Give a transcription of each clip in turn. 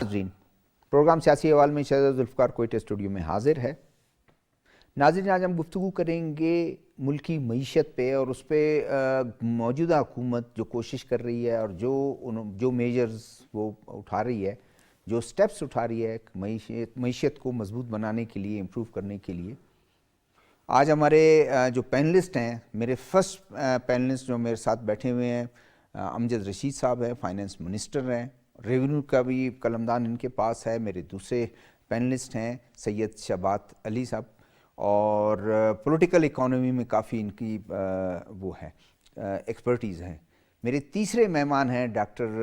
ناظرین، پروگرام سیاسی احوال میں شہزاد ذوالفقار کوئٹہ اسٹوڈیو میں حاضر ہے۔ ناظرین، آج ہم گفتگو کریں گے ملکی معیشت پہ اور اس پہ موجودہ حکومت جو کوشش کر رہی ہے اور جو میجرز وہ اٹھا رہی ہے، جو سٹیپس اٹھا رہی ہے معیشت کو مضبوط بنانے کے لیے، امپروو کرنے کے لیے۔ آج ہمارے جو پینلسٹ ہیں، میرے فرسٹ پینلسٹ جو میرے ساتھ بیٹھے ہوئے ہیں، امجد رشید صاحب ہیں، فائنانس منسٹر ہیں، ریونیو کا بھی قلمدان ان کے پاس ہے۔ میرے دوسرے پینلسٹ ہیں سید شہبات علی صاحب، اور پولیٹیکل اکانومی میں کافی ان کی وہ ہے ایکسپرٹیز ہے۔ میرے تیسرے مہمان ہیں ڈاکٹر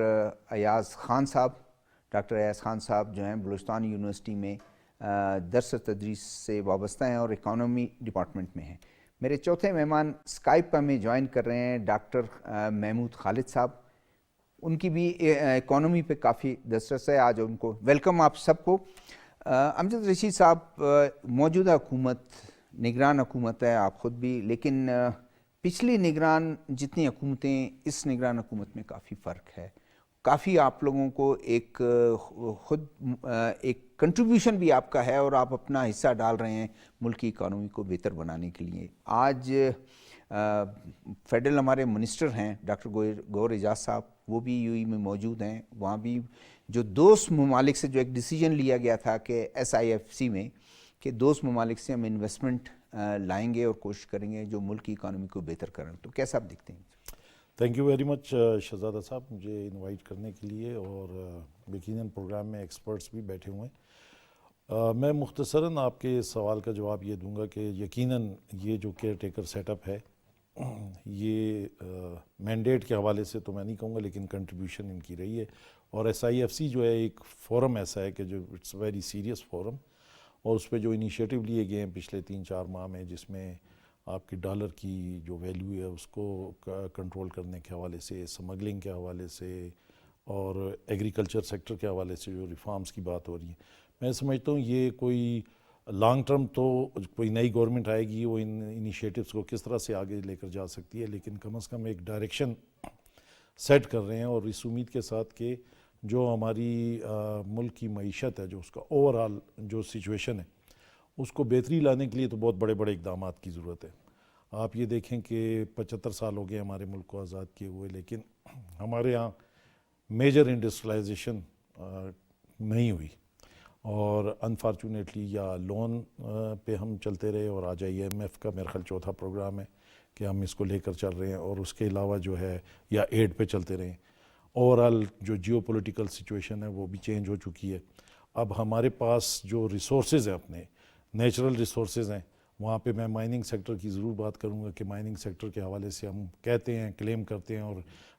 ایاز خان صاحب۔ ڈاکٹر ایاز خان صاحب جو ہیں بلوچستان یونیورسٹی میں درس تدریس سے وابستہ ہیں اور اکانومی ڈپارٹمنٹ میں ہیں۔ میرے چوتھے مہمان اسکائپ پر میں جوائن کر رہے ہیں ڈاکٹر محمود خالد صاحب۔ ان کی بھی اکانومی پہ کافی دسترس ہے۔ آج ان کو ویلکم آپ سب کو۔ امجد رشید صاحب، موجودہ حکومت نگران حکومت ہے، آپ خود بھی، لیکن پچھلی نگران جتنی حکومتیں، اس نگران حکومت میں کافی فرق ہے۔ کافی آپ لوگوں کو ایک خود ایک کنٹریبیوشن بھی آپ کا ہے اور آپ اپنا حصہ ڈال رہے ہیں ملکی اکانومی کو بہتر بنانے کے لیے۔ آج فیڈرل ہمارے منسٹر ہیں ڈاکٹر گوہر اعجاز صاحب، وہ بھی یو ای میں موجود ہیں۔ وہاں بھی جو دوست ممالک سے جو ایک ڈیسیجن لیا گیا تھا کہ ایس آئی ایف سی میں کہ دوست ممالک سے ہم انویسٹمنٹ لائیں گے اور کوشش کریں گے جو ملک کی اکانومی کو بہتر کریں، تو کیسا آپ دیکھتے ہیں؟ تھینک یو ویری مچ شہزادہ صاحب، مجھے انوائٹ کرنے کے لیے، اور یقیناً پروگرام میں ایکسپرٹس بھی بیٹھے ہوئے ہیں۔ میں مختصراً آپ کے سوال کا جواب یہ دوں گا کہ یقیناً یہ جو کیئر ٹیکر سیٹ اپ ہے، یہ مینڈیٹ کے حوالے سے تو میں نہیں کہوں گا، لیکن کنٹریبیوشن ان کی رہی ہے۔ اور ایس آئی ایف سی جو ہے ایک فورم ایسا ہے کہ جو اٹس ویری سیریس فورم، اور اس پہ جو انیشیٹو لیے گئے ہیں پچھلے 3-4 ماہ میں، جس میں آپ کی ڈالر کی جو ویلیو ہے اس کو کنٹرول کرنے کے حوالے سے، سمگلنگ کے حوالے سے، اور ایگریکلچر سیکٹر کے حوالے سے جو ریفارمز کی بات ہو رہی ہے، میں سمجھتا ہوں یہ کوئی لانگ ٹرم تو کوئی نئی گورنمنٹ آئے گی وہ ان انیشیٹوز کو کس طرح سے آگے لے کر جا سکتی ہے، لیکن کم از کم ایک ڈائریکشن سیٹ کر رہے ہیں، اور اس امید کے ساتھ کہ جو ہماری ملک کی معیشت ہے، جو اس کا اوور آل جو سچویشن ہے، اس کو بہتری لانے کے لیے تو بہت بڑے بڑے اقدامات کی ضرورت ہے۔ آپ یہ دیکھیں کہ 75 سال ہو گئے ہمارے ملک کو آزاد کیے ہوئے، لیکن ہمارے ہاں میجر انڈسٹریلائزیشن نہیں ہوئی، اور انفارچونیٹلی یا لون پہ ہم چلتے رہے، اور آج آئی ایم ایف کا میرا خیال چوتھا پروگرام ہے کہ ہم اس کو لے کر چل رہے ہیں، اور اس کے علاوہ جو ہے یا ایڈ پہ چلتے رہے۔ اوور آل جو جیو پولیٹیکل سچویشن ہے وہ بھی چینج ہو چکی ہے۔ اب ہمارے پاس جو ریسورسز ہیں، اپنے نیچرل ریسورسز ہیں، وہاں پہ میں مائننگ سیکٹر کی ضرور بات کروں گا کہ مائننگ سیکٹر کے حوالے سے ہم کہتے ہیں، کلیم کرتے ہیں، اور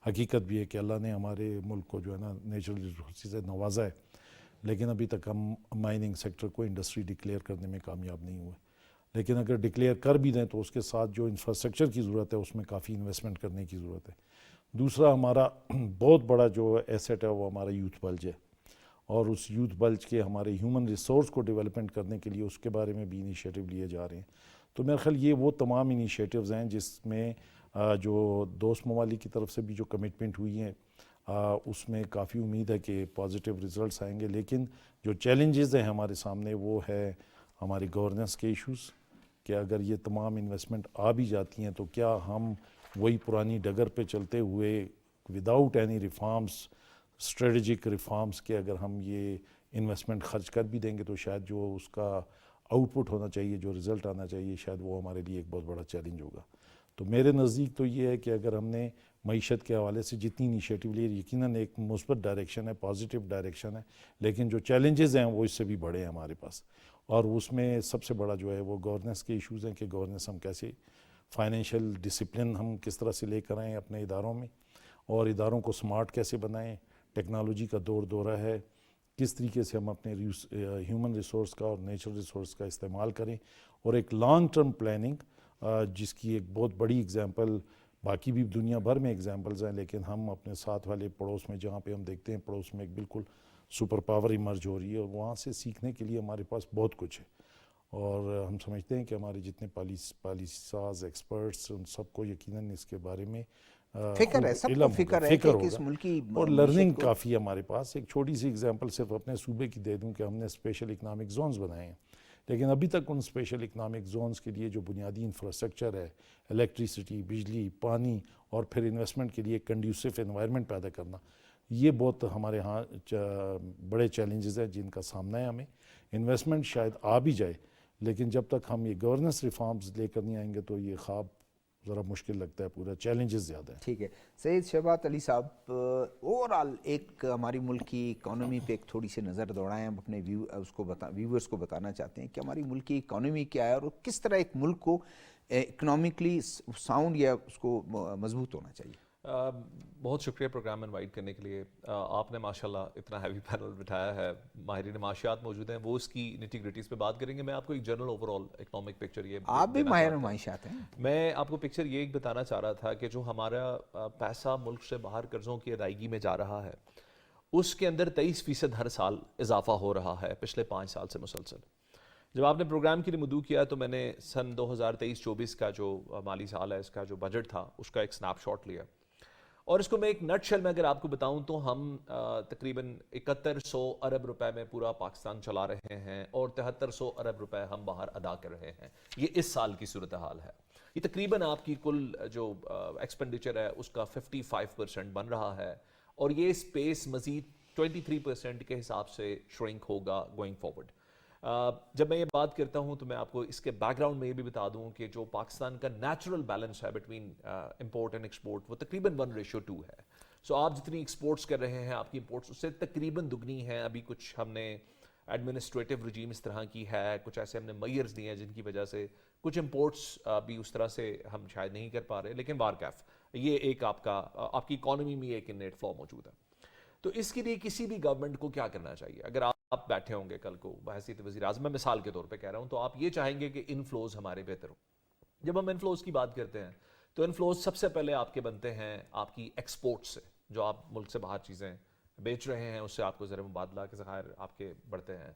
حقیقت بھی ہے کہ اللہ نے ہمارے ملک کو جو ہے نا نیچرل ریسورسز سے نوازا ہے، لیکن ابھی تک ہم مائننگ سیکٹر کو انڈسٹری ڈکلیئر کرنے میں کامیاب نہیں ہوئے۔ لیکن اگر ڈکلیئر کر بھی دیں تو اس کے ساتھ جو انفراسٹرکچر کی ضرورت ہے اس میں کافی انویسٹمنٹ کرنے کی ضرورت ہے۔ دوسرا ہمارا بہت بڑا جو ایسیٹ ہے وہ ہمارا یوتھ بلج ہے، اور اس یوتھ بلج کے ہمارے ہیومن ریسورس کو ڈیولپمنٹ کرنے کے لیے اس کے بارے میں بھی انیشیٹو لیے جا رہے ہیں۔ تو میرا خیال یہ وہ تمام انیشیٹوز ہیں جس میں جو دوست ممالک کی طرف سے بھی جو کمٹمنٹ ہوئی ہیں، اس میں کافی امید ہے کہ پازیٹیو ریزلٹس آئیں گے، لیکن جو چیلنجز ہیں ہمارے سامنے وہ ہے ہماری گورننس کے ایشوز، کہ اگر یہ تمام انویسٹمنٹ آ بھی جاتی ہیں تو کیا ہم وہی پرانی ڈگر پہ چلتے ہوئے without any reforms, strategic reforms کے اگر ہم یہ انویسٹمنٹ خرچ کر بھی دیں گے تو شاید جو اس کا آؤٹ پٹ ہونا چاہیے، جو رزلٹ آنا چاہیے، شاید وہ ہمارے لیے ایک بہت بڑا چیلنج ہوگا۔ تو میرے نزدیک تو یہ ہے کہ اگر ہم نے معیشت کے حوالے سے جتنی انیشیٹو لی، یقیناً ایک مثبت ڈائریکشن ہے، پازیٹیو ڈائریکشن ہے، لیکن جو چیلنجز ہیں وہ اس سے بھی بڑے ہیں ہمارے پاس، اور اس میں سب سے بڑا جو ہے وہ گورننس کے ایشوز ہیں کہ گورننس ہم کیسے، فائنینشیل ڈسپلن ہم کس طرح سے لے کر آئیں اپنے اداروں میں، اور اداروں کو سمارٹ کیسے بنائیں۔ ٹیکنالوجی کا دورہ ہے، کس طریقے سے ہم اپنے ہیومن ریسورس کا اور نیچرل ریسورس کا استعمال کریں، اور ایک لانگ ٹرم پلاننگ جس کی ایک بہت بڑی اگزامپل، باقی بھی دنیا بھر میں اگزامپلز ہیں، لیکن ہم اپنے ساتھ والے پڑوس میں جہاں پہ ہم دیکھتے ہیں پڑوس میں ایک بالکل سپر پاور ایمرج ہو رہی ہے، اور وہاں سے سیکھنے کے لیے ہمارے پاس بہت کچھ ہے، اور ہم سمجھتے ہیں کہ ہمارے جتنے پالیسی ساز ایکسپرٹس ان سب کو یقیناً اس کے بارے میں فکر ہے، سب کو فکر ہے کہ کس ملک کی اور لرننگ کافی ہے ہمارے پاس. ایک چھوٹی سی اگزامپل صرف اپنے صوبے کی دے دوں کہ ہم نے اسپیشل اکنامک زونز بنائے ہیں، لیکن ابھی تک ان اسپیشل اکنامک زونز کے لیے جو بنیادی انفراسٹرکچر ہے، الیکٹریسٹی، بجلی، پانی، اور پھر انویسٹمنٹ کے لیے کنڈیوسو انوائرمنٹ پیدا کرنا، یہ بہت ہمارے ہاں بڑے چیلنجز ہیں جن کا سامنا ہے ہمیں. انویسٹمنٹ شاید آ بھی جائے، لیکن جب تک ہم یہ گورننس ریفارمز لے کر نہیں آئیں گے تو یہ خواب ذرا مشکل لگتا ہے، پورا چیلنجز زیادہ ہیں. ٹھیک ہے سید شہبات علی صاحب، اوورآل ایک ہماری ملک کی اکانومی پہ ایک تھوڑی سی نظر دوڑائیں. ہم اپنے ویورز کو بتانا چاہتے ہیں کہ ہماری ملک کی اکانومی کیا ہے اور کس طرح ایک ملک کو اکنامکلی ساؤنڈ یا اس کو مضبوط ہونا چاہیے. بہت شکریہ پروگرام میں انوائٹ کرنے کے لیے. آپ نے ماشاءاللہ اتنا ہیوی پینل بٹھایا ہے، ماہرین معاشیات موجود ہیں، وہ اس کی نیٹی گریٹیز پہ بات کریں گے. میں آپ کو ایک جنرل اوورآل اکنامک پکچر یہ آپ بھی ماہر معاشیات ہیں. میں آپ کو پکچر یہ ایک بتانا چاہ رہا تھا کہ جو ہمارا پیسہ ملک سے باہر قرضوں کی ادائیگی میں جا رہا ہے، اس کے اندر 23% ہر سال اضافہ ہو رہا ہے پچھلے 5 سال سے مسلسل. جب آپ نے پروگرام کے لیے مدعو کیا تو میں نے سن 2023-24 کا جو مالی سال ہے، اس کا جو بجٹ تھا، اس کا ایک سنیپ شاٹ لیا، اور اس کو میں ایک نٹ شیل میں اگر آپ کو بتاؤں تو ہم تقریباً 7100 ارب روپے میں پورا پاکستان چلا رہے ہیں اور 7300 ارب روپے ہم باہر ادا کر رہے ہیں. یہ اس سال کی صورتحال ہے. یہ تقریباً آپ کی کل جو ایکسپینڈیچر ہے اس کا 55% بن رہا ہے، اور یہ اسپیس مزید 23% کے حساب سے شرنک ہوگا گوئنگ فارورڈ. جب میں یہ بات کرتا ہوں تو میں آپ کو اس کے بیک گراؤنڈ میں یہ بھی بتا دوں کہ جو پاکستان کا نیچرل بیلنس ہے بٹوین امپورٹ اینڈ ایکسپورٹ، وہ تقریباً 1:2 ہے. سو آپ جتنی ایکسپورٹس کر رہے ہیں، آپ کی امپورٹس اس سے تقریباً دگنی ہیں. ابھی کچھ ہم نے ایڈمنسٹریٹو رجیم اس طرح کی ہے، کچھ ایسے ہم نے میئرز دیے ہیں جن کی وجہ سے کچھ امپورٹس بھی اس طرح سے ہم شاید نہیں کر پا رہے، لیکن وارکیف یہ ایک آپ کی اکانومی میں ایک نیٹ فلو موجود ہے. تو اس کے لیے کسی بھی گورنمنٹ کو کیا کرنا چاہیے؟ اگر آپ بیٹھے ہوں گے کل کو بحیثیت وزیر اعظم، میں مثال کے طور پہ کہہ رہا ہوں، تو آپ یہ چاہیں گے کہ انفلوز ہمارے بہتر ہوں. جب ہم انفلوز کی بات کرتے ہیں تو انفلوز سب سے پہلے آپ کے بنتے ہیں آپ کی ایکسپورٹ سے، جو آپ ملک سے باہر چیزیں بیچ رہے ہیں اس سے آپ کو زر مبادلہ کے ذخائر آپ کے بڑھتے ہیں،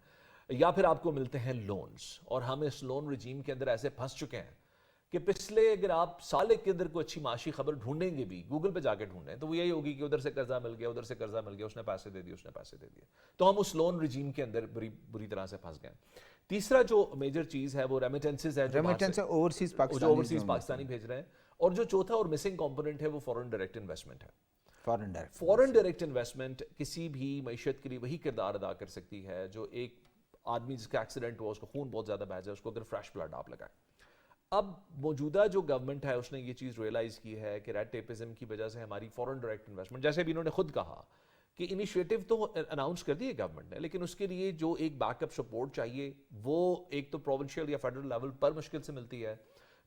یا پھر آپ کو ملتے ہیں لونز. اور ہم اس لون رجیم کے اندر ایسے پھنس چکے ہیں کہ پچھلے اگر آپ سال کے اندر کوئی اچھی معاشی خبر ڈھونڈیں گے بھی، گوگل پہ جا کے ڈھونڈیں، تو وہ یہی ہوگی کہ ادھر سے قرضہ مل گیا، ادھر سے قرضہ مل گیا، اس نے پیسے دے دیے، اس نے پیسے دے دیے. تو ہم اس لون رجیم کے اندر بری طرح سے پھنس گئے. تیسرا جو میجر چیز ہے وہ ریمیٹنسز ہے، ریمیٹنس اوورسیز پاکستانی بھیج رہے ہیں. اور جو چوتھا اور مسنگ کمپوننٹ ہے وہ فورن ڈائریکٹ انویسٹمنٹ ہے. فورن ڈائریکٹ انویسٹمنٹ کسی بھی معیشت کے لیے وہی کردار ادا کر سکتی ہے جو ایک آدمی جس کا ایکسیڈنٹ ہوا، اس کو خون بہت زیادہ بہہ جائے، اس کو اگر فریش بلڈ آپ لگائیں. اب موجودہ جو گورنمنٹ ہے اس نے یہ چیز ریئلائز کی ہے کہ ریڈ ٹیپزم کی وجہ سے ہماری فورن ڈائریکٹ انویسٹمنٹ، جیسے بھی انہوں نے خود کہا کہ انیشیٹو تو اناؤنس کر دی ہے گورنمنٹ نے، لیکن اس کے لیے جو ایک بیک اپ سپورٹ چاہیے وہ ایک تو پروونشل یا فیڈرل لیول پر مشکل سے ملتی ہے.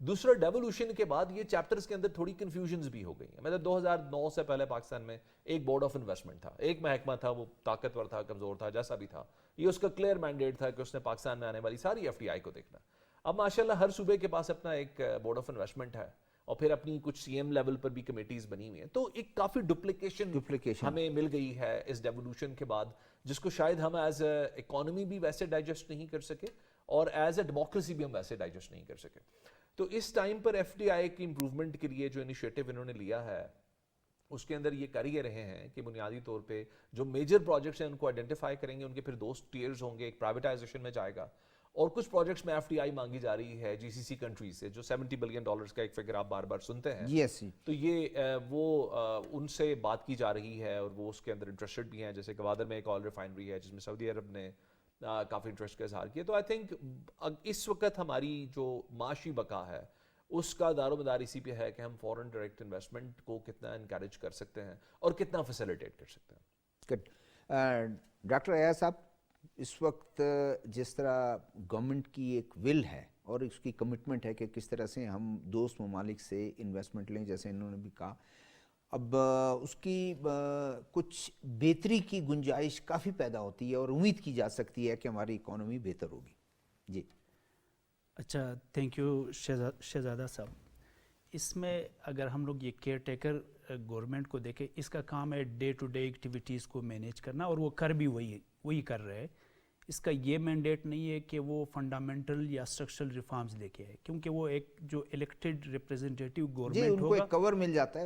دوسرا ڈیولوشن کے بعد یہ چیپٹرز کے اندر تھوڑی کنفیوژنز بھی ہو گئی ہیں. مطلب 2009 سے پہلے پاکستان میں ایک بورڈ آف انویسٹمنٹ تھا، ایک محکمہ تھا، وہ طاقتور تھا، کمزور تھا، جیسا بھی تھا. یہ اس کا کلیئر مینڈیٹ تھا کہ اس نے پاکستان میں آنے والی ساری ایف ڈی آئی کو دیکھنا. اب ماشاءاللہ ہر صوبے کے پاس اپنا ایک بورڈ آف انویسٹمنٹ ہے، اور پھر اپنی کچھ سی ایم لیول پر بھی کمیٹیز بنی ہوئی ہیں. تو ایک کافی ڈپلیکیشن ہمیں مل گئی ہے اس ڈیولوشن کے بعد، جس کو شاید ہم ایز اے اکانومی بھی ویسے ڈائجسٹ نہیں کر سکے اور ایز اے ڈیموکریسی بھی ہم ویسے ڈائجسٹ نہیں کر سکے. تو اس ٹائم پر ایف ڈی آئی کی امپروومنٹ کے لیے جو انیشیٹو انہوں نے لیا ہے اس کے اندر یہ کر ہی رہے ہیں کہ بنیادی طور پہ جو میجر پروجیکٹس ہیں ان کو آئیڈینٹیفائی کریں گے، ان کے پھر 2 ٹیئرز ہوں گے، ایک پرائیویٹائزیشن میں جائے گا، اور کچھ پروجیکٹس میں ایف ڈی آئی مانگی جا رہی ہے جی سی سی کنٹریز سے، جو $70 بلین کا ایک فگر آپ بار بار سنتے ہیں. تو یہ وہ ان سے بات کی جا رہی ہے اور وہ اس کے اندر انٹرسٹڈ بھی ہیں. جیسے گوادر میں ایک آئل ریفائنری ہے جس میں سعودی عرب نے کافی انٹرسٹ کا اظہار کیا. تو آئی تھنک اس وقت ہماری جو معاشی بقا ہے اس کا دار و مدار اسی پہ ہے کہ ہم فورن ڈائریکٹ انویسٹمنٹ کو کتنا انکریج کر سکتے ہیں اور کتنا فیسیلیٹیٹ کر سکتے ہیں. ڈاکٹر ایاز صاحب، اس وقت جس طرح گورنمنٹ کی ایک ول ہے اور اس کی کمٹمنٹ ہے کہ کس طرح سے ہم دوست ممالک سے انویسٹمنٹ لیں، جیسے انہوں نے بھی کہا، اب اس کی کچھ بہتری کی گنجائش کافی پیدا ہوتی ہے اور امید کی جا سکتی ہے کہ ہماری اکانومی بہتر ہوگی. جی اچھا، تھینک یو شہزادہ صاحب. اس میں اگر ہم لوگ یہ کیئر ٹیکر گورنمنٹ کو دیکھیں، اس کا کام ہے ڈے ٹو ڈے ایکٹیویٹیز کو مینیج کرنا، اور وہ کر بھی وہی کر رہے ہیں. اس کا یہ مینڈیٹ نہیں ہے کہ وہ فنڈامنٹل یا اسٹرکچرل ریفارمز لے کے آئے، کیونکہ وہ ایک جو الیکٹڈ ریپریزنٹیٹیو گورنمنٹ ہوگا، ان کو ایک کور مل جاتا ہے.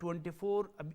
24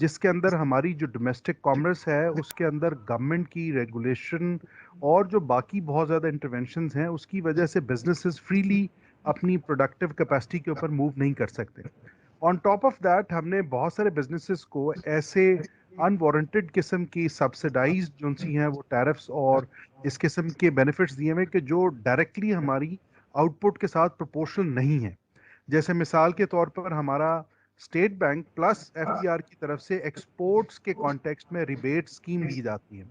جس کے اندر ہماری جو ڈومیسٹک کامرس ہے اس کے اندر گورنمنٹ کی ریگولیشن اور جو باقی بہت زیادہ انٹرونشنز ہیں اس کی وجہ سے بزنسز فریلی اپنی پروڈکٹیو کیپیسٹی کے اوپر موو نہیں کر سکتے. آن ٹاپ آف دیٹ ہم نے بہت سارے بزنسز کو ایسے انوارنٹیڈ قسم کی سبسڈائز جو سی ہیں وہ ٹیرفس اور اس قسم کے بینیفٹس دیے ہوئے کہ جو ڈائریکٹلی ہماری آؤٹ پٹ کے ساتھ پروپورشنل نہیں ہیں. جیسے مثال کے طور پر ہمارا state bank plus F B R کی طرف سے ایکسپورٹس کے کانٹیکسٹ میں ریبیٹ اسکیم دی جاتی ہے.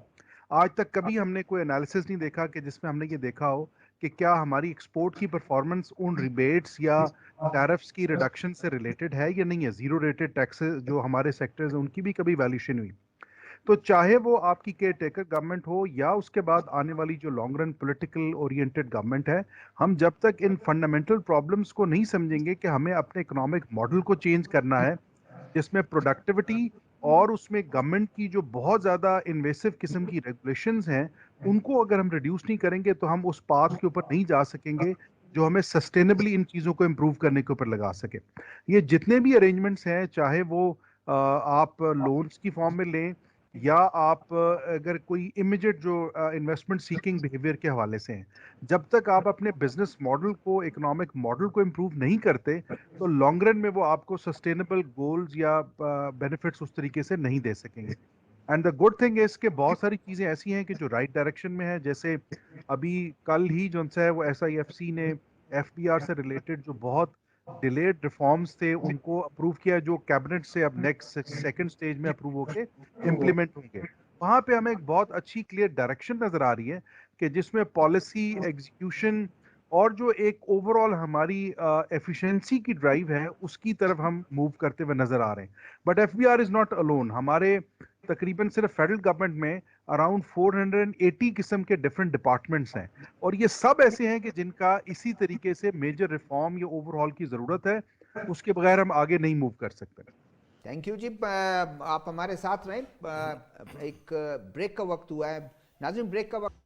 آج تک کبھی ہم نے کوئی انالیسس نہیں دیکھا کہ جس میں ہم نے یہ دیکھا ہو کہ کیا ہماری ایکسپورٹ کی پرفارمنس ان ریبیٹس یا ٹیرفس کی ریڈکشن سے ریلیٹڈ ہے یا نہیں ہے. زیرو ریٹڈ ٹیکسز جو ہمارے سیکٹرز ہیں ان کی بھی کبھی ویلیوشن ہوئی. تو چاہے وہ آپ کی کیئر ٹیکر گورنمنٹ ہو یا اس کے بعد آنے والی جو long run political oriented government ہے, ہم جب تک ان فنڈامنٹل پرابلمس کو نہیں سمجھیں گے کہ ہمیں اپنے اکنامک ماڈل کو چینج کرنا ہے جس میں پروڈکٹیوٹی اور اس میں گورنمنٹ کی جو بہت زیادہ انویسو قسم کی ریگولیشنز ہیں ان کو اگر ہم ریڈیوس نہیں کریں گے تو ہم اس پاتھ کے اوپر نہیں جا سکیں گے جو ہمیں سسٹینبلی ان چیزوں کو امپروو کرنے کے اوپر لگا سکے. یہ جتنے بھی ارینجمنٹس ہیں چاہے وہ آپ لونز کی فارم میں لیں یا آپ اگر کوئی امیجیٹ جو انویسٹمنٹ سیکنگ بیہیویئر کے حوالے سے ہیں, جب تک آپ اپنے بزنس ماڈل کو اکنامک ماڈل کو امپروو نہیں کرتے تو لانگ رن میں وہ آپ کو سسٹینیبل گولز یا بینیفٹس اس طریقے سے نہیں دے سکیں گے. And the good thing is کہ بہت ساری چیزیں ایسی ہیں کہ جو رائٹ ڈائریکشن میں ہے. جیسے ابھی کل ہی جو ہے وہ ایس آئی ایف سی نے ایف بی آر سے ریلیٹڈ جو بہت ڈیلیڈ ریفارمز تھے ان کو اپروو کیا جو کیبنٹ سے اب نیکسٹ سیکنڈ سٹیج میں اپروو ہو کے امپلیمنٹ ہوں گے. وہاں پہ ہمیں ایک بہت اچھی کلیئر ڈائریکشن نظر آ رہی ہے کہ جس میں پالیسی ایگزیکیوشن اور جو ایک اوور آل ہماری ایفیشنسی کی ڈرائیو ہے اس کی طرف ہم موو کرتے ہوئے نظر آ رہے ہیں. But F B R is not alone. ہمارے تقریباً صرف فیڈرل گورنمنٹ میں اراؤنڈ 480 قسم کے ڈفرینٹ ڈپارٹمنٹس ہیں اور یہ سب ایسے ہیں کہ جن کا اسی طریقے سے میجر ریفارم یا اوور آل کی ضرورت ہے. اس کے بغیر ہم آگے نہیں موو کر سکتے. تھینک یو جی. آپ ہمارے ساتھ رہیں. ایک بریک کا وقت ہوا ہے. ناظرین بریک کا وقت.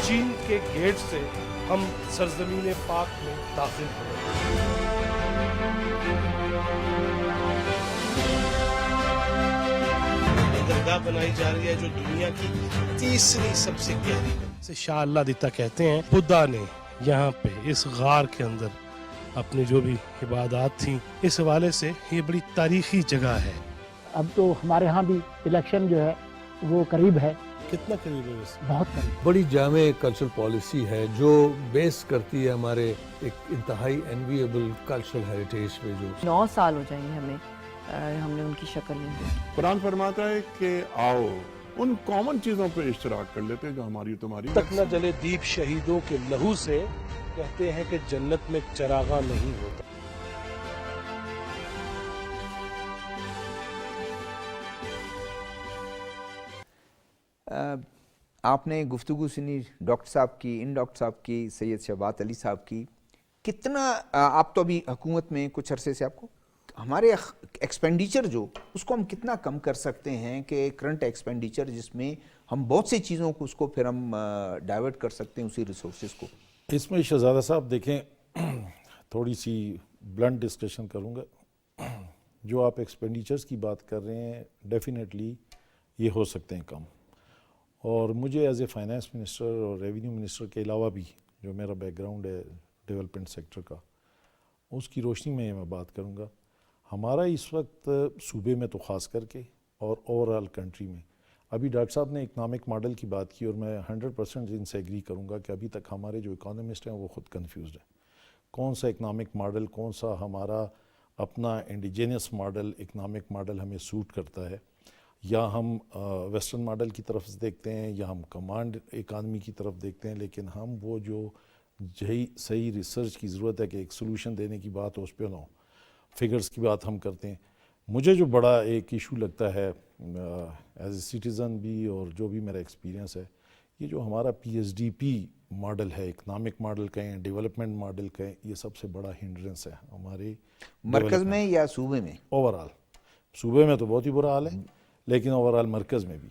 چین کے گیٹ سے ہم سرزمین پاک میں داخل ہوئے. درگاہ بنائی جا رہی ہے جو دنیا کی تیسری سب سے گہری ہے. شاہ اللہ دیتا کہتے ہیں بدھا نے یہاں پہ اس غار کے اندر اپنی جو بھی عبادات تھیں, اس حوالے سے یہ بڑی تاریخی جگہ ہے. اب تو ہمارے ہاں بھی الیکشن جو ہے وہ قریب ہے. کتنا قریب ہے؟ بہت قریب. بڑی جامع کلچرل پالیسی ہے جو بیس کرتی ہے ہمارے ایک انتہائی انویبل کلچرل ہیریٹیج پہ. جو 9 سال ہو جائیں گے ہمیں, ہم نے ان کی شکل نہیں دیکھی. قرآن فرماتا ہے کہ آؤ ان کامن چیزوں پہ اشتراک کر لیتے ہیں جو ہماری تمہاری. تک نہ جلے دیپ شہیدوں کے لہو سے, کہتے ہیں کہ جنت میں چراغاں نہیں ہوتا. آپ نے گفتگو سنی ڈاکٹر صاحب کی, ان ڈاکٹر صاحب کی, سید شہبات علی صاحب کی. کتنا آپ تو ابھی حکومت میں کچھ عرصے سے, آپ کو ہمارے ایکسپینڈیچر جو اس کو ہم کتنا کم کر سکتے ہیں کہ کرنٹ ایکسپینڈیچر جس میں ہم بہت سی چیزوں کو اس کو پھر ہم ڈائیورٹ کر سکتے ہیں اسی ریسورسز کو. اس میں شہزادہ صاحب دیکھیں, تھوڑی سی بلنٹ ڈسکشن کروں گا. جو آپ ایکسپینڈیچرز کی بات کر رہے ہیں ڈیفینیٹلی یہ ہو سکتے ہیں کم, اور مجھے ایز اے فائنانس منسٹر اور ریونیو منسٹر کے علاوہ بھی جو میرا بیک گراؤنڈ ہے ڈیولپمنٹ سیکٹر کا, اس کی روشنی میں میں بات کروں گا. ہمارا اس وقت صوبے میں تو خاص کر کے اور اوور آل کنٹری میں, ابھی ڈاکٹر صاحب نے اکنامک ماڈل کی بات کی اور میں 100% ان سے ایگری کروں گا کہ ابھی تک ہمارے جو اکانومسٹ ہیں وہ خود کنفیوزڈ ہیں. کون سا اکنامک ماڈل, کون سا ہمارا اپنا انڈیجینس ماڈل, اکنامک ماڈل ہمیں سوٹ کرتا ہے, یا ہم ویسٹرن ماڈل کی طرف دیکھتے ہیں یا ہم کمانڈ اکانومی کی طرف دیکھتے ہیں. لیکن ہم وہ جو صحیح ریسرچ کی ضرورت ہے کہ ایک سلوشن دینے کی بات ہو, اس پہ نہ ہو, فگرز کی بات ہم کرتے ہیں. مجھے جو بڑا ایک ایشو لگتا ہے ایز اے سٹیزن بھی اور جو بھی میرا ایکسپیرینس ہے, یہ جو ہمارا PSDP ماڈل ہے, اکنامک ماڈل کہیں, ڈیولپمنٹ ماڈل کہیں, یہ سب سے بڑا ہنڈرنس ہے ہمارے مرکز میں یا صوبے میں. اوور آل صوبے میں تو بہت ہی برا حال ہے, لیکن اوور آل مرکز میں بھی.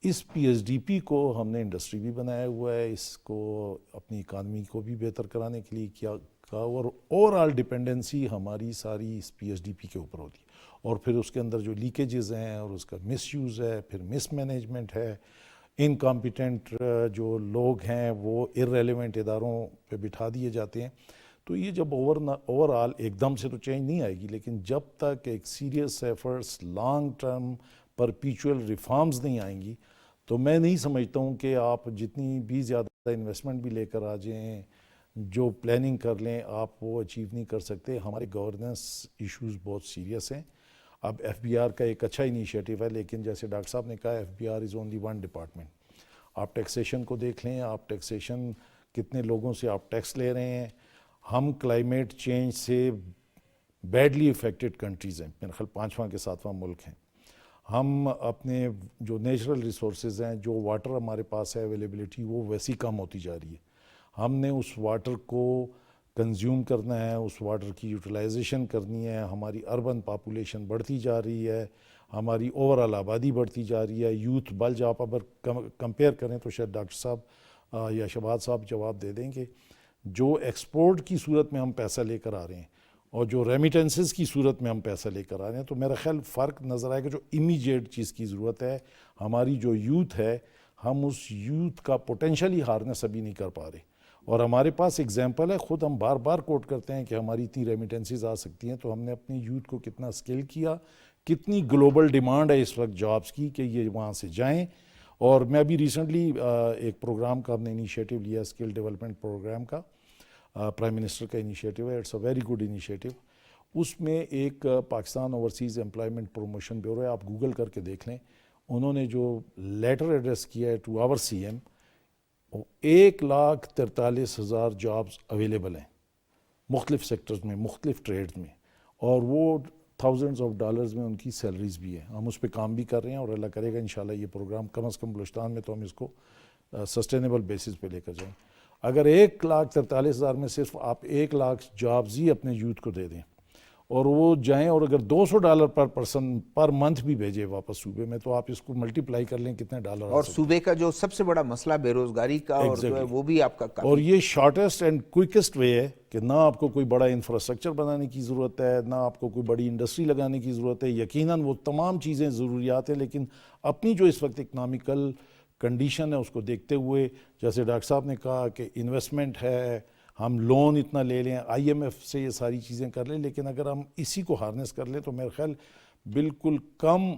اس PSDP کو ہم نے انڈسٹری بھی بنایا ہوا ہے, اس کو اپنی اکانومی کو بھی بہتر کرانے کے لیے کیا کا اور اوور آل ڈپینڈنسی ہماری ساری اس پی ایس ڈی پی کے اوپر ہوتی ہے، اور پھر اس کے اندر جو لیکیجز ہیں اور اس کا مس یوز ہے، پھر مس مینجمنٹ ہے، انکمپیٹنٹ جو لوگ ہیں وہ ارریلیونٹ اداروں پہ بٹھا دیے جاتے ہیں. تو یہ جب اوور آل ایک دم سے تو چینج نہیں آئے گی، لیکن جب تک ایک serious efforts long term perpetual reforms نہیں آئیں گی تو میں نہیں سمجھتا ہوں کہ آپ جتنی بھی زیادہ انویسٹمنٹ بھی لے کر آ جائیں، جو پلاننگ کر لیں، آپ وہ اچیو نہیں کر سکتے. ہمارے گورننس ایشوز بہت سیریس ہیں. اب ایف بی آر کا ایک اچھا انیشیٹو ہے، لیکن جیسے ڈاکٹر صاحب نے کہا F B R is only one department. آپ ٹیکسیشن کو دیکھ لیں، آپ ٹیکسیشن کتنے لوگوں سے آپ ٹیکس لے رہے ہیں. ہم کلائمیٹ چینج سے بیڈلی افیکٹڈ کنٹریز ہیں، میرے خیال 5واں کے 7واں ملک ہیں. ہم اپنے جو نیچرل ریسورسز ہیں، جو واٹر ہمارے پاس ہے اویلیبلٹی، وہ ویسی کم ہوتی جا رہی ہے. ہم نے اس واٹر کو کنزیوم کرنا ہے، اس واٹر کی یوٹیلائزیشن کرنی ہے. ہماری اربن پاپولیشن بڑھتی جا رہی ہے، ہماری اوور آل آبادی بڑھتی جا رہی ہے. یوتھ بلج آپ اگر کمپیئر کریں تو شاید ڈاکٹر صاحب یا شہباز صاحب جواب دے دیں کہ جو ایکسپورٹ کی صورت میں ہم پیسہ لے کر آ رہے ہیں اور جو ریمیٹنسز کی صورت میں ہم پیسہ لے کر آ رہے ہیں، تو میرا خیال فرق نظر آئے گا. جو امیجیٹ چیز کی ضرورت ہے، ہماری جو یوتھ ہے، ہم اس یوتھ کا پوٹینشیل ہی ہارنس ابھی نہیں کر پا رہے. اور ہمارے پاس ایگزامپل ہے، خود ہم بار بار کوٹ کرتے ہیں کہ ہماری اتنی ریمیٹنسز آ سکتی ہیں، تو ہم نے اپنی یوتھ کو کتنا اسکل کیا، کتنی گلوبل ڈیمانڈ ہے اس وقت جابس کی کہ یہ وہاں سے جائیں. اور میں ابھی ریسنٹلی ایک پروگرام کا ہم نے انیشیٹو لیا، اسکل ڈیولپمنٹ پروگرام کا، پرائم منسٹر کا انیشیٹو ہے. It's a very good initiative. اس میں ایک Pakistan overseas employment promotion bureau ہے، آپ گوگل کر کے دیکھ لیں. انہوں نے جو لیٹر ایڈریس کیا ہے to our C M, 1,43,000 jobs available ہیں مختلف سیکٹرز میں، مختلف ٹریڈز میں، اور وہ تھاؤزنڈز آف ڈالرز میں ان کی سیلریز بھی ہیں. ہم اس پہ کام بھی کر رہے ہیں اور اللہ کرے گا انشاءاللہ یہ پروگرام کم از کم بلوچستان میں تو ہم اس کو سسٹینیبل بیسس پہ لے کر جائیں. اگر 1,43,000 میں صرف آپ 1,00,000 جابز ہی اپنے یوتھ کو دے دیں اور وہ جائیں، اور اگر $200 پر پرسن پر منتھ بھی بھیجے واپس صوبے میں، تو آپ اس کو ملٹیپلائی کر لیں کتنے ڈالر. اور صوبے کا جو سب سے بڑا مسئلہ بے روزگاری کا اور جو ہے وہ بھی آپ کا اور یہ شارٹیسٹ اینڈ کوئکسٹ وے ہے کہ نہ آپ کو کوئی بڑا انفراسٹرکچر بنانے کی ضرورت ہے، نہ آپ کو کوئی بڑی انڈسٹری لگانے کی ضرورت ہے. یقیناً وہ تمام چیزیں ضروریات ہیں، لیکن اپنی جو اس وقت اکنامیکل کنڈیشن ہے اس کو دیکھتے ہوئے، جیسے ڈاکٹر صاحب نے کہا کہ انویسٹمنٹ ہے، ہم لون اتنا لے لیں، آئی ایم ایف سے یہ ساری چیزیں کر لیں، لیکن اگر ہم اسی کو ہارنس کر لیں تو میرے خیال بالکل کم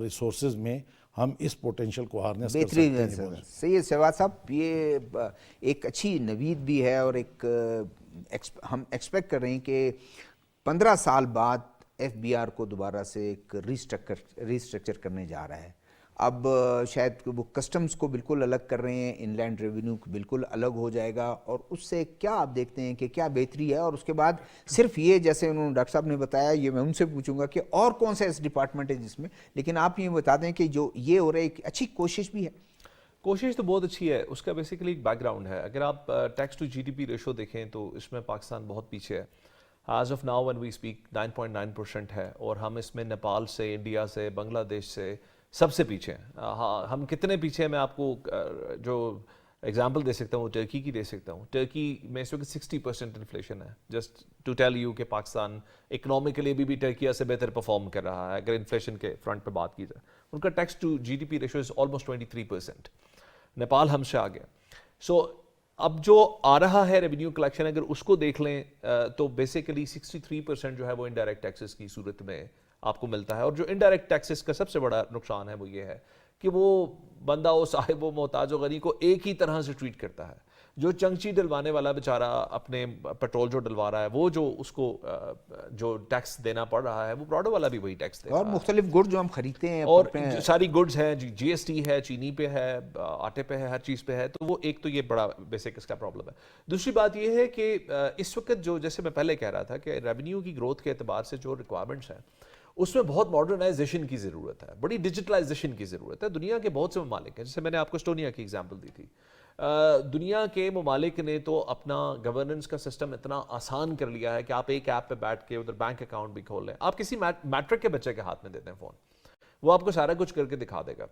ریسورسز میں ہم اس پوٹینشیل کو ہارنس کر سکتے ہیں. سید شہباز صاحب، یہ ایک اچھی نوید بھی ہے، اور ایک ہم ایکسپیکٹ کر رہے ہیں کہ 15 سال بعد ایف بی آر کو دوبارہ سے ایک ریسٹرکچر کرنے جا رہا ہے. اب شاید وہ کسٹمز کو بالکل الگ کر رہے ہیں، ان لینڈ ریونیو بالکل الگ ہو جائے گا، اور اس سے کیا آپ دیکھتے ہیں کہ کیا بہتری ہے؟ اور اس کے بعد صرف یہ، جیسے انہوں نے ڈاکٹر صاحب نے بتایا، یہ میں ان سے پوچھوں گا کہ اور کون سا ایسا ڈپارٹمنٹ ہے جس میں، لیکن آپ یہ بتا دیں کہ جو یہ ہو رہا ہے ایک اچھی کوشش بھی ہے. کوشش تو بہت اچھی ہے. اس کا بیسیکلی ایک بیک گراؤنڈ ہے. اگر آپ tax to G D P ratio دیکھیں تو اس میں پاکستان بہت پیچھے ہے. As of now when we speak 9.9% ہے، اور ہم اس میں نیپال سے، انڈیا سے، بنگلہ دیش سے سب سے پیچھے ہیں. ہاں، ہم کتنے پیچھے ہیں میں آپ کو جو ایگزامپل دے سکتا ہوں ٹرکی کی دے سکتا ہوں. ٹرکی میں اس وقت 60% انفلیشن ہے. جسٹ ٹو ٹیل یو کہ پاکستان اکنامکلی بھی ٹرکیا سے بہتر پرفارم کر رہا ہے اگر انفلیشن کے فرنٹ پہ بات کی جائے. ان کا tax to G D P ratio is almost 23%. Nepal ہم سے آگے. سو اب جو آ رہا ہے ریونیو کلیکشن، اگر اس کو دیکھ لیں تو بیسیکلی 63% جو ہے وہ انڈائریکٹ ٹیکسز کی صورت میں آپ کو ملتا ہے. اور جو انڈائریکٹ ٹیکسز کا سب سے بڑا نقصان ہے وہ یہ ہے کہ وہ بندہ و صاحب و محتاج و غنی کو ایک ہی طرح سے ٹریٹ کرتا ہے. جو چنگچی ڈلوانے والا بیچارہ اپنے پٹرول جو ڈلوا رہا ہے، وہ جو اس کو جو ٹیکس دینا پڑ رہا ہے، وہ پراڈو والا بھی وہی ٹیکس دے رہا ہے. اور مختلف گڈ جو ہم خریدتے ہیں، اور ساری گڈز ہیں، جی ایس ٹی ہے، چینی پہ ہے، آٹے پہ ہے، ہر چیز پہ ہے. تو وہ ایک تو یہ بڑا بیسک اس کا پرابلم ہے. دوسری بات یہ ہے کہ اس وقت جو، جیسے میں پہلے کہہ رہا تھا کہ ریونیو کی گروتھ کے اعتبار سے جو ریکوائرمنٹس ہیں اس میں بہت ماڈرنائزیشن کی ضرورت ہے، بڑی ڈیجیٹلائزیشن کی ضرورت ہے. دنیا کے بہت سے ممالک ہیں، جیسے میں نے آپ کو اسٹونیا کی ایگزامپل دی تھی. دنیا کے ممالک نے تو اپنا گورننس کا سسٹم اتنا آسان کر لیا ہے کہ آپ ایک ایپ پہ بیٹھ کے ادھر بینک اکاؤنٹ بھی کھول لیں. آپ کسی میٹرک کے بچے کے ہاتھ میں دیتے ہیں فون، وہ آپ کو سارا کچھ کر کے دکھا دے گا.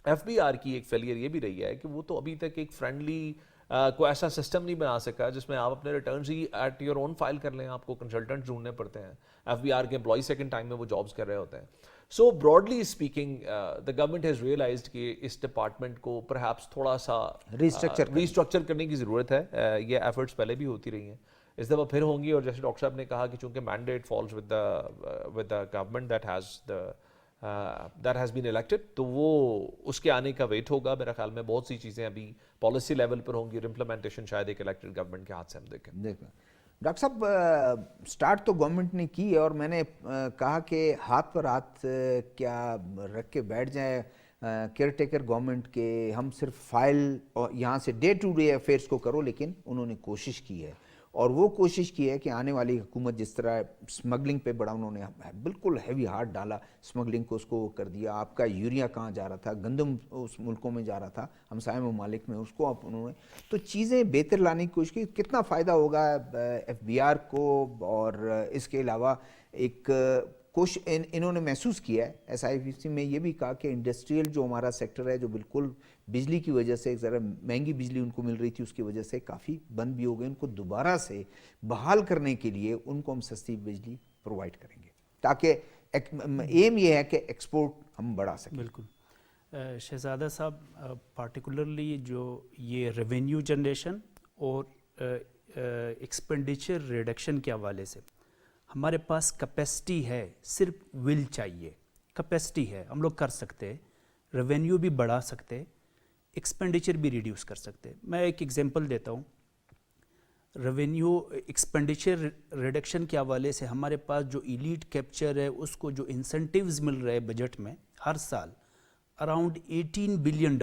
ایف بی آر کی ایک فیلئر یہ بھی رہی ہے کہ وہ تو ابھی تک ایک فرینڈلی کوئی ایسا سسٹم نہیں بنا سکا جس میں آپ اپنے ریٹرنز ہی ایٹ یور اون فائل کر لیں. آپ کو کنسلٹنٹ ڈھونڈنے پڑتے ہیں. FBR کے امپلائی سیکنڈ ٹائم میں وہ جابس کر رہے ہوتے ہیں. So broadly speaking the government has realised کہ اس ڈپارٹمنٹ کو پرہیپس تھوڑا سا ریسٹرکچر کرنے کی ضرورت ہے. یہ ایفرٹس پہلے بھی ہوتی رہی ہیں, اس دفعہ پھر ہوں گی. اور جیسے ڈاکٹر صاحب نے کہا کہ چونکہ mandate falls with the government that has been elected, تو وہ اس کے آنے کا ویٹ ہوگا. میرا خیال میں بہت سی چیزیں ابھی پالیسی لیول پر ہوں گی اور امپلیمنٹیشن شاید ایک الیکٹڈ گورنمنٹ کے ہاتھ سے ہم دیکھیں. ڈاکٹر صاحب سٹارٹ تو گورنمنٹ نے کی ہے, اور میں نے کہا کہ ہاتھ پر ہاتھ کیا رکھ کے بیٹھ جائیں کیئر ٹیکر گورنمنٹ کے, ہم صرف فائل اور یہاں سے ڈے ٹو ڈے افیئرس کو کرو. لیکن انہوں نے کوشش کی ہے, اور وہ کوشش کی ہے کہ آنے والی حکومت جس طرح اسمگلنگ پہ بڑا انہوں نے بالکل ہیوی ہارٹ ڈالا, اسمگلنگ کو اس کو کر دیا. آپ کا یوریا کہاں جا رہا تھا, گندم اس ملکوں میں جا رہا تھا, ہمسائے ممالک میں, اس کو آپ انہوں نے تو چیزیں بہتر لانے کی کوشش کی. کتنا فائدہ ہوگا FBR کو, اور اس کے علاوہ ایک انہوں نے محسوس کیا ہے SIPC میں یہ بھی کہا کہ انڈسٹریل جو ہمارا سیکٹر ہے, جو بالکل بجلی کی وجہ سے ذرا مہنگی بجلی ان کو مل رہی تھی, اس کی وجہ سے کافی بند بھی ہو گئے, ان کو دوبارہ سے بحال کرنے کے لیے ان کو ہم سستی بجلی پرووائڈ کریں گے, تاکہ ایم یہ ہے کہ ایکسپورٹ ہم بڑھا سکیں. بالکل شہزادہ صاحب, پارٹیکولرلی جو یہ ریونیو جنریشن اور ایکسپینڈیچر ریڈکشن کے حوالے سے ہمارے پاس کیپیسٹی ہے, صرف ول چاہیے. کیپیسٹی ہے, ہم لوگ کر سکتے, ریونیو بھی بڑھا سکتے, ایکسپینڈیچر بھی ریڈیوس کر سکتے. میں ایک ایگزامپل دیتا ہوں. ریونیو ایکسپینڈیچر ریڈکشن کے حوالے سے ہمارے پاس جو ایلیٹ کیپچر ہے, اس کو جو انسینٹیوز مل رہے بجٹ میں ہر سال اراؤنڈ $18 بلین,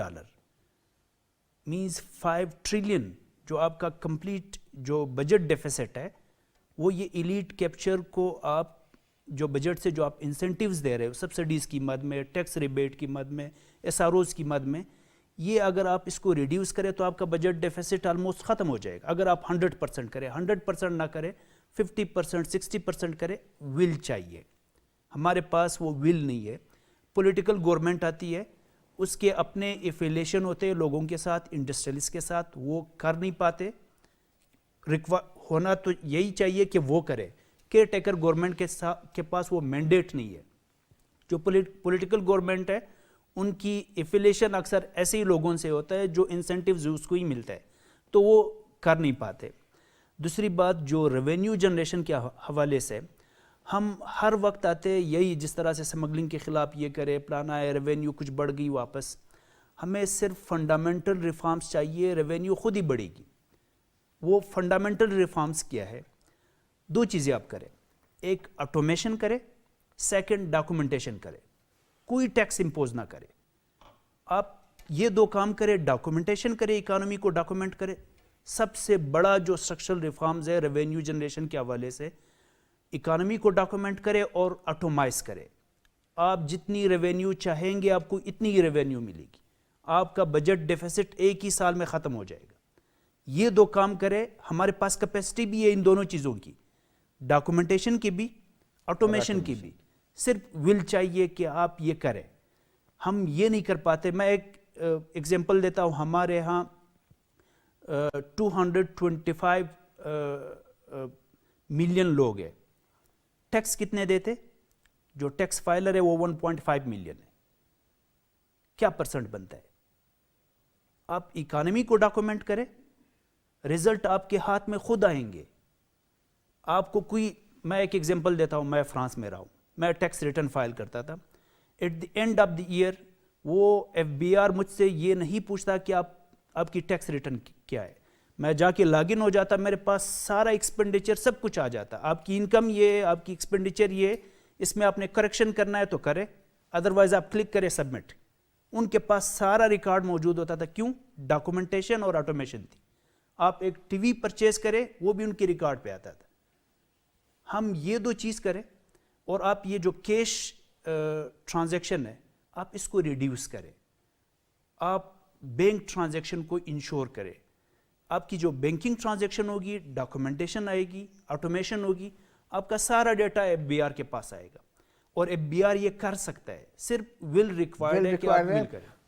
مینز 5 ٹریلین جو آپ کا کمپلیٹ جو بجٹ ڈیفیسٹ ہے, وہ یہ ایلیٹ کیپچر کو آپ جو بجٹ سے جو آپ انسینٹیوز دے رہے ہو, سبسڈیز کی مد میں, ٹیکس ریبیٹ کی مد میں, SROز کی مد میں, یہ اگر آپ اس کو ریڈیوس کریں تو آپ کا بجٹ ڈیفیسٹ آلموسٹ ختم ہو جائے گا. اگر آپ 100% کریں, 100% نہ کریں, 50% 60% کریں. ول چاہیے, ہمارے پاس وہ ول نہیں ہے. پولیٹیکل گورنمنٹ آتی ہے, اس کے اپنے ایفیلیشن ہوتے ہیں لوگوں کے ساتھ, انڈسٹریلسٹ کے ساتھ, وہ کر نہیں پاتے. ہونا تو یہی چاہیے کہ وہ کرے. کیئر ٹیکر گورنمنٹ کے پاس وہ مینڈیٹ نہیں ہے. جو پولیٹیکل گورنمنٹ ہے ان کی ایفیلیشن اکثر ایسے ہی لوگوں سے ہوتا ہے جو انسینٹیوز اس کو ہی ملتا ہے, تو وہ کر نہیں پاتے. دوسری بات, جو ریونیو جنریشن کے حوالے سے ہم ہر وقت آتے ہیں یہی, جس طرح سے اسمگلنگ کے خلاف یہ کرے, پلانا ہے, ریونیو کچھ بڑھ گئی واپس. ہمیں صرف فنڈامنٹل ریفارمز چاہیے, ریونیو خود ہی بڑھے گی. وہ فنڈامنٹل ریفارمز کیا ہے؟ 2 چیزیں آپ کریں, ایک آٹومیشن کرے, سیکنڈ ڈاکومنٹیشن کرے. کوئی ٹیکس امپوز نہ کرے. آپ یہ 2 کام کرے, ڈاکومنٹیشن کرے, اکانومی کو ڈاکومنٹ کرے. سب سے بڑا جو اسٹرکچرل ریفارمز ہے ریونیو جنریشن کے حوالے سے, اکانومی کو ڈاکومنٹ کرے اور آٹومائز کرے. آپ جتنی ریونیو چاہیں گے آپ کو اتنی ہی ریونیو ملے گی. آپ کا بجٹ ڈیفیسٹ ایک ہی سال میں ختم ہو جائے گا. یہ 2 کام کرے. ہمارے پاس کیپیسٹی بھی ہے ان دونوں چیزوں کی, ڈاکومنٹیشن کی بھی, آٹومیشن کی بھی. صرف ول چاہیے کہ آپ یہ کریں. ہم یہ نہیں کر پاتے. میں ایک ایگزامپل دیتا ہوں. ہمارے ہاں 225 ملین لوگ ہیں. ٹیکس کتنے دیتے؟ جو ٹیکس فائلر ہے وہ 1.5 ملین ہے. کیا پرسنٹ بنتا ہے؟ آپ اکانومی کو ڈاکومنٹ کریں, رزلٹ آپ کے ہاتھ میں خود آئیں گے. آپ کو کوئی, میں ایک ایگزامپل دیتا ہوں. میں فرانس میں رہا ہوں, میں ٹیکس ریٹرن فائل کرتا تھا. At the end of the year وہ FBR مجھ سے یہ نہیں پوچھتا کہ آپ کی ٹیکس ریٹرن کیا ہے. میں جا کے لاگ ان ہو جاتا, میرے پاس سارا ایکسپینڈیچر سب کچھ آ جاتا. آپ کی انکم یہ, آپ کی ایکسپینڈیچر یہ, اس میں آپ نے کریکشن کرنا ہے تو کرے, ادروائز آپ کلک کرے سبمٹ. ان کے پاس سارا ریکارڈ موجود ہوتا تھا. کیوں؟ ڈاکومنٹیشن اور آٹومیشن تھی. آپ ایک ٹی وی پرچیز کرے, وہ بھی ان کے ریکارڈ پہ آتا تھا. ہم یہ 2 چیز کریں, اور آپ یہ جو کیش ٹرانزیکشن ہے آپ اس کو ریڈیوس کریں. آپ بینک ٹرانزیکشن کو انشور کریں. آپ کی جو بینکنگ ٹرانزیکشن ہوگی, ڈاکومنٹیشن آئے گی, آٹومیشن ہوگی, آپ کا سارا ڈیٹا FBR کے پاس آئے گا. اور FBR یہ کر سکتا ہے, صرف ول ریکوائرڈ ہے کہ آپ ول کریں.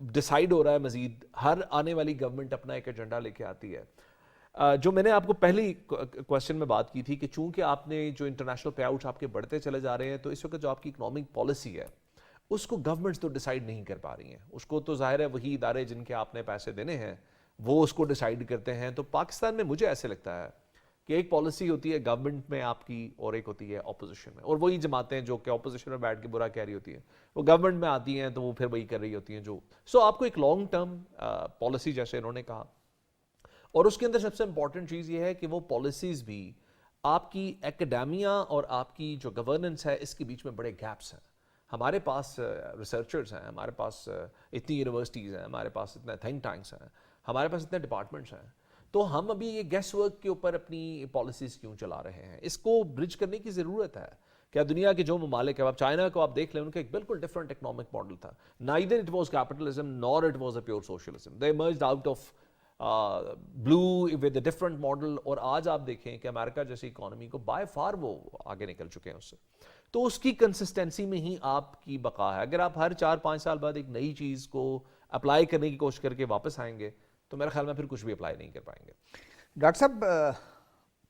ڈیسائیڈ ہو رہا ہے مزید. ہر آنے والی گورنمنٹ اپنا ایک ایجنڈا لے کے آتی ہے. جو میں نے آپ کو پہلی کوشچن میں بات کی تھی کہ چونکہ آپ نے جو انٹرنیشنل پے آؤٹس آپ کے بڑھتے چلے جا رہے ہیں تو اس وقت جو آپ کی اکنامک پالیسی ہے اس کو گورنمنٹس تو ڈیسائیڈ نہیں کر پا رہی ہیں. اس کو تو ظاہر ہے وہی ادارے جن کے آپ نے پیسے دینے ہیں وہ اس کو ڈیسائیڈ کرتے ہیں. تو پاکستان میں مجھے ایسے لگتا ہے کہ ایک پالیسی ہوتی ہے گورنمنٹ میں آپ کی اور ایک ہوتی ہے اپوزیشن میں, اور وہی جماعتیں جو کہ اپوزیشن میں بیٹھ کے برا کہہ رہی ہوتی ہیں وہ گورنمنٹ میں آتی ہیں تو وہ پھر وہی کر رہی ہوتی ہیں جو. سو آپ کو ایک لانگ ٹرم پالیسی جیسے انہوں نے کہا, اور اس کے اندر سب سے امپورٹنٹ چیز یہ ہے کہ وہ پالیسیز بھی آپ کی ایکڈیمیا اور آپ کی جو گورننس ہے اس کے بیچ میں بڑے گیپس ہیں. ہمارے پاس ریسرچرز ہیں, ہمارے پاس اتنی یونیورسٹیز ہیں, ہمارے پاس اتنے تھنک ٹینکس ہیں, ہمارے پاس اتنے ڈپارٹمنٹس ہیں, تو ہم ابھی یہ گیس ورک کے اوپر اپنی پالیسیز کیوں چلا رہے ہیں؟ اس کو برج کرنے کی ضرورت ہے. کیا دنیا کے جو ممالک ہیں, آپ چائنا کو آپ دیکھ لیں, ان کا ایک بالکل ڈفرنٹ اکنامک ماڈل تھا. neither it was capitalism nor it was a pure socialism. They emerged out of blue with a different model. اور آج آپ دیکھیں کہ امریکہ جیسی اکانومی کو بائی فار وہ آگے نکل چکے ہیں اس سے. تو اس کی کنسسٹنسی میں ہی آپ کی بقا ہے. اگر آپ ہر 4-5 سال بعد ایک نئی چیز کو اپلائی کرنے کی کوشش کر کے واپس آئیں گے تو میرے خیال میں پھر کچھ بھی اپلائی نہیں کر پائیں گے. ڈاکٹر صاحب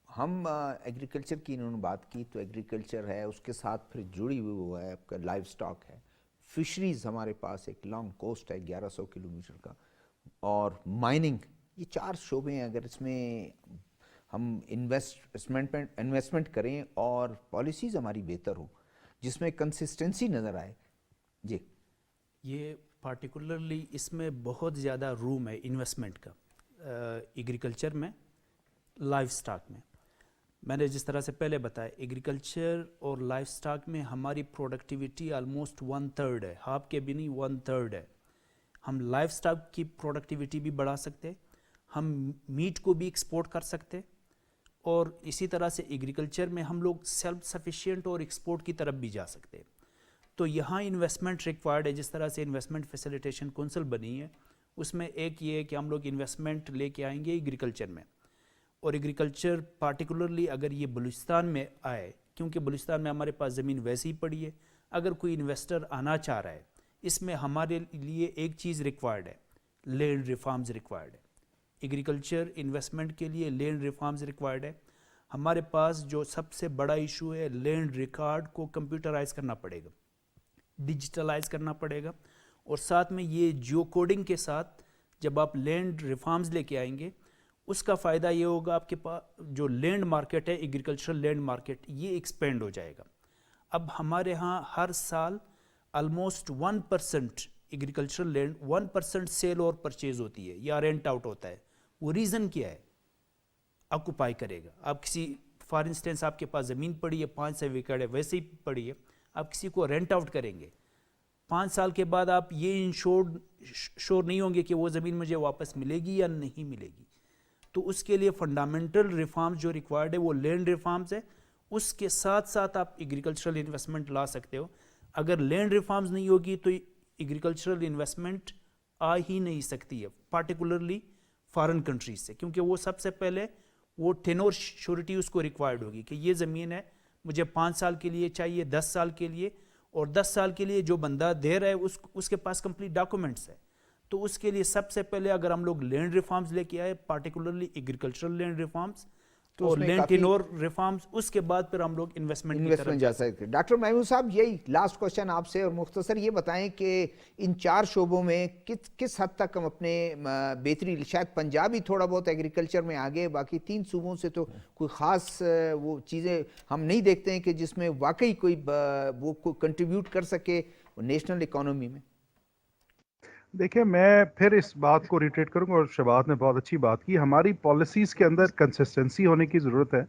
ہم ایگریکلچر کی انہوں نے بات کی, تو ایگریکلچر ہے, اس کے ساتھ پھر جڑی ہوئی وہ ہے آپ کا لائف سٹاک ہے, فشریز ہمارے پاس ایک لانگ کوسٹ ہے 1100 کلومیٹر کا, اور مائننگ. یہ 4 شعبے ہیں. اگر اس میں ہم انویسٹمنٹ کریں اور پالیسیز ہماری بہتر ہوں جس میں کنسسٹنسی نظر آئے. جی, یہ پارٹیکولرلی اس میں بہت زیادہ روم ہے انویسٹمنٹ کا ایگریکلچر میں, لائف سٹاک میں. میں نے جس طرح سے پہلے بتایا ایگریکلچر اور لائف سٹاک میں ہماری پروڈکٹیویٹی آلموسٹ 1/3 ہے, ہاف کے بھی نہیں 1/3 ہے. ہم لائف سٹاک کی پروڈکٹیویٹی بھی بڑھا سکتے, ہم میٹ کو بھی ایکسپورٹ کر سکتے, اور اسی طرح سے ایگریکلچر میں ہم لوگ سیلف سفیشینٹ اور ایکسپورٹ کی طرف بھی جا سکتے. تو یہاں انویسٹمنٹ ریکوائرڈ ہے. جس طرح سے انویسٹمنٹ فیسیلیٹیشن کونسل بنی ہے اس میں ایک یہ ہے کہ ہم لوگ انویسٹمنٹ لے کے آئیں گے ایگریکلچر میں, اور ایگریکلچر پارٹیکولرلی اگر یہ بلوچستان میں آئے, کیونکہ بلوچستان میں ہمارے پاس زمین ویسے ہی پڑی ہے, اگر کوئی انویسٹر آنا چاہ رہا ہے اس میں ہمارے لیے ایک چیز ریکوائرڈ ہے, لینڈ ریفارمز ریکوائرڈ ہے. ایگریکلچر انویسٹمنٹ کے لیے لینڈ ریفارمز ریکوائرڈ ہے. ہمارے پاس جو سب سے بڑا ایشو ہے لینڈ ریکارڈ کو کمپیوٹرائز کرنا پڑے گا, ڈیجیٹلائز کرنا پڑے گا, اور ساتھ میں یہ جیو کوڈنگ کے ساتھ جب آپ لینڈ ریفارمز لے کے آئیں گے اس کا فائدہ یہ ہوگا آپ کے پاس جو لینڈ مارکیٹ ہے ایگریکلچرل لینڈ مارکیٹ یہ ایکسپینڈ ہو جائے گا. اب ہمارے ہاں ہر سال آلموسٹ 1% ایگریکلچرل لینڈ 1% سیل اور پرچیز ہوتی ہے یا رینٹ آؤٹ ہوتا ہے. وہ ریزن کیا ہے؟ آکوپائی کرے گا. آپ کسی فار انسٹنس آپ کے پاس زمین پڑی ہے 500 ایکڑ ہے, ویسے ہی پڑی ہے, آپ کسی کو رینٹ آؤٹ کریں گے, 5 سال کے بعد آپ یہ شور نہیں ہوں گے کہ وہ زمین مجھے واپس ملے گی یا نہیں ملے گی. تو اس کے لیے فنڈامنٹل ریفارمز جو ریکوائرڈ ہے وہ لینڈ ریفارمز ہے. اس کے ساتھ ساتھ آپ ایگریکلچرل انویسٹمنٹ لا سکتے ہو. اگر لینڈ ریفارمز نہیں ہوگی تو ایگریکلچرل انویسٹمنٹ آ ہی نہیں سکتی ہے, پارٹیکولرلی فارن کنٹریز سے, کیونکہ وہ سب سے پہلے وہ ٹینور شیورٹی اس کو ریکوائرڈ ہوگی کہ یہ زمین ہے مجھے 5 سال کے لیے چاہیے, 10 سال کے لیے, اور 10 سال کے لیے جو بندہ دے رہا ہے اس کے پاس کمپلیٹ ڈاکومنٹس ہے. تو اس کے لیے سب سے پہلے اگر ہم لوگ لینڈ ریفارمز لے کے آئے, پارٹیکولرلی ایگریکلچرل لینڈ ریفارمز اور لینڈ ٹینور ریفارمز, اس کے بعد پھر ہم لوگ انویسٹمنٹ جا سکتے ہیں. ڈاکٹر محمود صاحب یہی لاسٹ کوشچن آپ سے, اور مختصر یہ بتائیں کہ ان 4 شعبوں میں کس حد تک ہم اپنے بہتری, شاید پنجاب ہی تھوڑا بہت ایگریکلچر میں آگے, باقی 3 صوبوں سے تو کوئی خاص وہ چیزیں ہم نہیں دیکھتے ہیں کہ جس میں واقعی کوئی وہ کنٹریبیوٹ کر سکے نیشنل اکانومی میں. دیکھیں میں پھر اس بات کو ریٹریٹ کروں گا, اور شباب نے بہت اچھی بات کی. ہماری پالیسیز کے اندر کنسسٹنسی ہونے کی ضرورت ہے,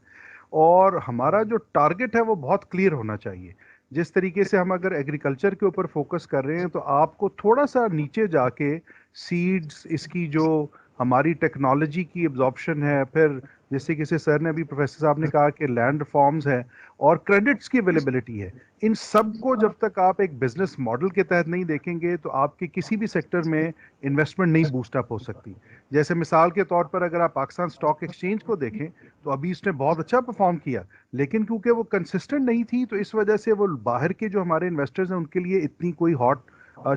اور ہمارا جو ٹارگٹ ہے وہ بہت کلیئر ہونا چاہیے. جس طریقے سے ہم اگر ایگریکلچر کے اوپر فوکس کر رہے ہیں تو آپ کو تھوڑا سا نیچے جا کے سیڈز, اس کی جو ہماری ٹیکنالوجی کی ابزارپشن ہے, پھر جیسے کہ سر نے ابھی پروفیسر صاحب نے کہا کہ لینڈ فارمز ہے اور کریڈٹس کی اویلیبلٹی ہے, ان سب کو جب تک آپ ایک بزنس ماڈل کے تحت نہیں دیکھیں گے تو آپ کے کسی بھی سیکٹر میں انویسٹمنٹ نہیں بوسٹ اپ ہو سکتی. جیسے مثال کے طور پر اگر آپ پاکستان اسٹاک ایکسچینج کو دیکھیں تو ابھی اس نے بہت اچھا پرفارم کیا, لیکن کیونکہ وہ کنسسٹنٹ نہیں تھی تو اس وجہ سے وہ باہر کے جو ہمارے انویسٹرز ہیں ان کے لیے اتنی کوئی ہاٹ